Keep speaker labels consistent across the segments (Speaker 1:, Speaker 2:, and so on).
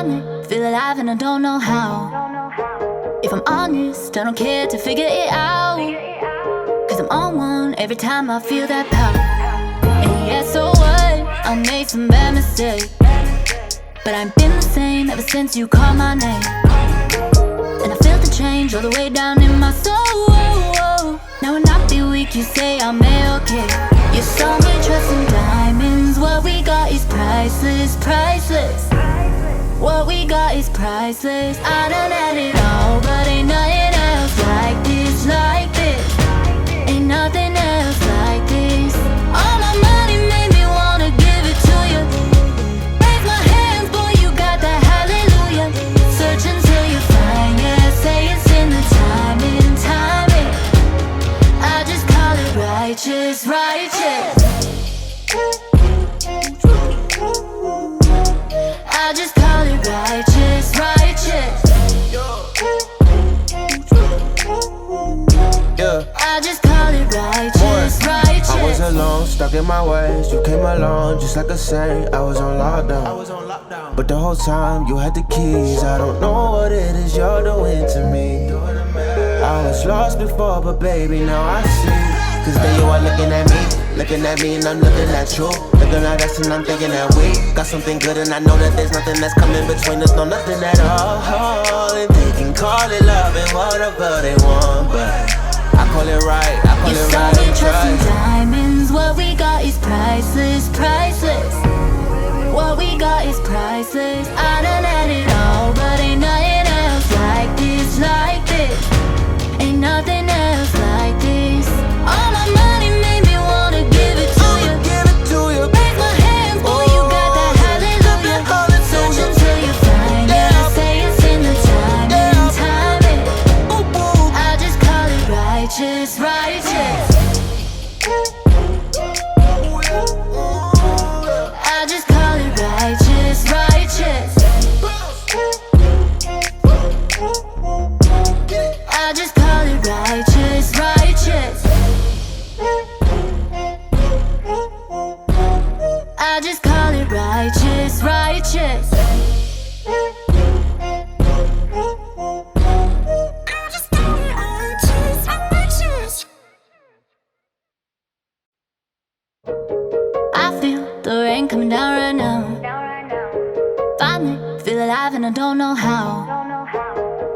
Speaker 1: Finally feel alive and I don't know how. If I'm honest, I don't care to figure it out, 'cause I'm on one every time I feel that power. And yeah, so what? I made some bad mistakes, but I've been the same ever since you called my name. And I felt the change all the way down in my soul. Now when I feel weak, you say I'm okay. You saw me trust in diamonds. What we got is priceless, priceless. What we got is priceless. I done had it all, but ain't nothing else like this, like this. Ain't nothing else like this. All my money made me wanna give it to you. Raise my hands, boy, you got that hallelujah. Search until you find, yeah, say it's in the timing, timing. I just call it righteous, righteous. I just call it righteous, righteous. I just call it righteous, righteous.
Speaker 2: I was alone, stuck in my ways. You came along just like a saint. I was on lockdown, but the whole time you had the keys. I don't know what it is you're doing to me. I was lost before, but baby, now I see. 'Cause there you are looking at me and I'm looking at you. Looking at us and I'm thinking that we got something good, and I know that there's nothing that's coming between us, no nothing at all. And they can call it love and whatever they want, but I call it right, I call it right.
Speaker 1: You trust in diamonds. What we got is priceless, priceless. What we got is priceless. I done had it all, but ain't nothing else like this, like this. Ain't nothing else like this. All my money made me wanna give it to you. Raise my hands, boy, you got that hallelujah. Search until you find, yeah, say it's in the timing, timing. I just call it righteous, righteous. I just call it righteous, righteous. I just call it righteous, righteous. I just call it righteous, righteous. I feel the rain coming down right now. Finally feel alive and I don't know how.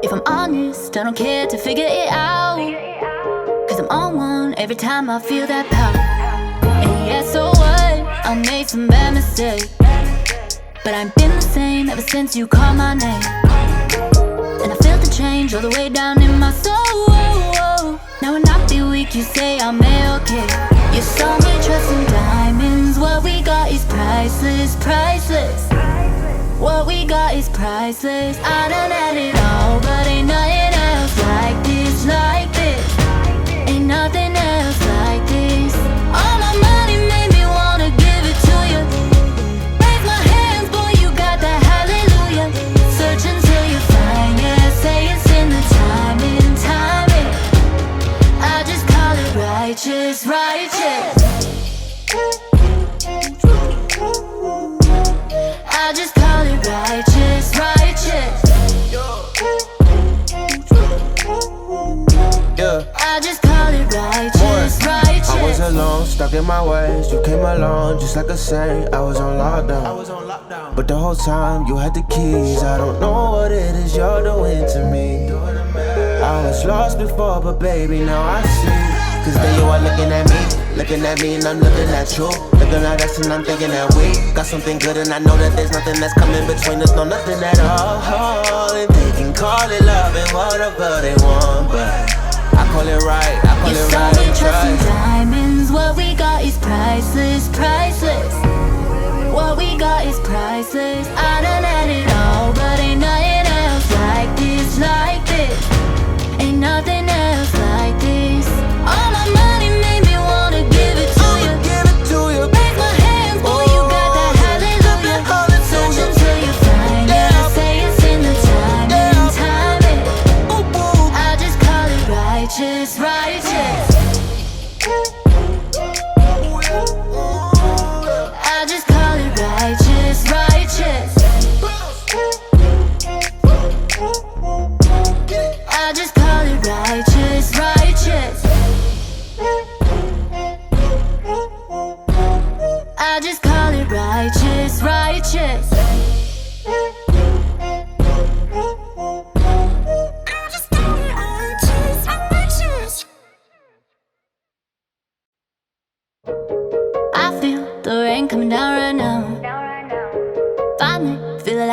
Speaker 1: If I'm honest, I don't care to figure it out, 'cause I'm on one every time I feel that power. And yeah, so what? I made some bad mistakes, but I've been the same ever since you called my name. And I felt the change all the way down in my soul. Now when I feel weak, you say I'm okay. You saw me trust in diamonds. What we got is priceless, priceless. What we got is priceless. I done had it all, but ain't nothing else like this, like this. Ain't nothing else like this. All my money made me wanna give it to you. Raise my hands, boy, you got that hallelujah. Search until you find, yeah, say it's in the timing, timing. I just call it righteous, righteous. I just call it righteous, righteous. I just call it righteous, righteous.
Speaker 2: I was alone, stuck in my ways. You came along just like a saint. I was on lockdown, but the whole time you had the keys. I don't know what it is you're doing to me. I was lost before, but baby, now I see. 'Cause there you are looking at me and I'm looking at you. Looking at us and I'm thinking that we got something good, and I know that there's nothing that's coming between us, no nothing at all. And they can call it love and whatever they want, but I call it right, I call it right.
Speaker 1: You trust in diamonds. What we got is priceless, priceless. What we got is priceless. I done had it all, but ain't nothing else like this, like this. Ain't nothing else like this. All my money made me wanna give it to you. Raise my hands, boy, you got that hallelujah. Search until you find, yeah, say it's in the timing, timing. I just call it righteous, righteous. I just call it righteous, righteous.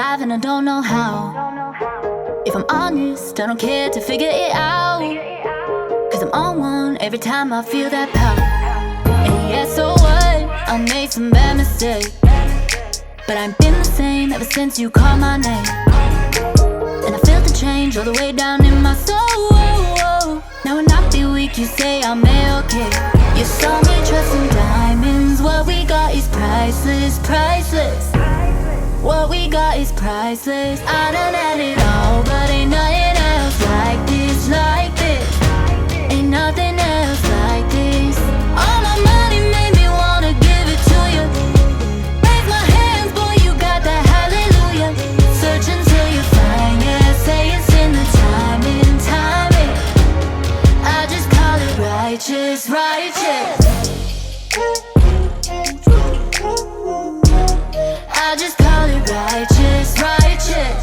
Speaker 1: alive and I don't know how. If I'm honest, I don't care to figure it out. Cause I'm on one every time I feel that power. And yeah, so what? I made some bad mistakes, but I ain't been the same ever since you called my name. And I felt the change all the way down in my soul. Now when I feel weak, you say I'm okay. You saw me trust some diamonds. What we got is priceless, priceless. What we got is priceless. I done had it all, but ain't nothing else like this, like this. Ain't nothing else like this. All my money made me wanna give it to you. Raise my hands, boy, you got that hallelujah. Search until you find, yeah, say it's in the timing, timing. I just call it righteous, righteous. I just call it righteous, righteous.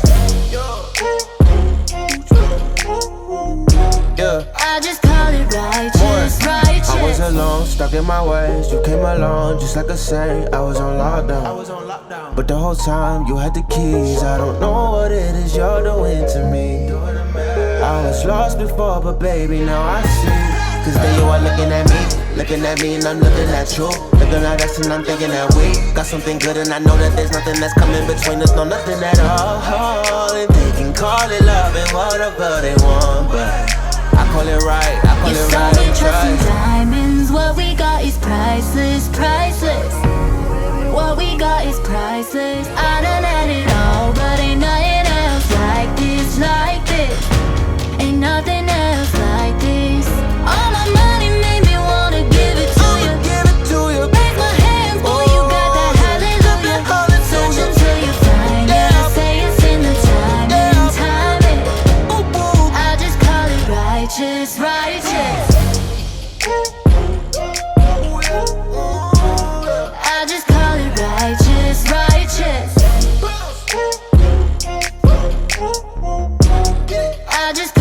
Speaker 1: I just call it righteous, righteous.
Speaker 2: I was alone, stuck in my ways. You came along just like a saint. I was on lockdown, but the whole time you had the keys. I don't know what it is you're doing to me. I was lost before, but baby, now I see. Cause there you are looking at me and I'm looking at you. Looking at us and I'm thinking that we got something good, and I know that there's nothing that's coming between us. No, nothing at all. And they can call it love and whatever they want, but I call it right, I call it right and trust.
Speaker 1: Diamonds, what we got is priceless, priceless. What we got is priceless. I done had it all, but ain't nothing else like this, like this. Ain't nothing else like this. All my money made me wanna give it to you. Raise my hands, boy, you got that hallelujah. Search until you find, yeah, say it's in the timing, timing. I just call it righteous, righteous. I just call it righteous, righteous. I just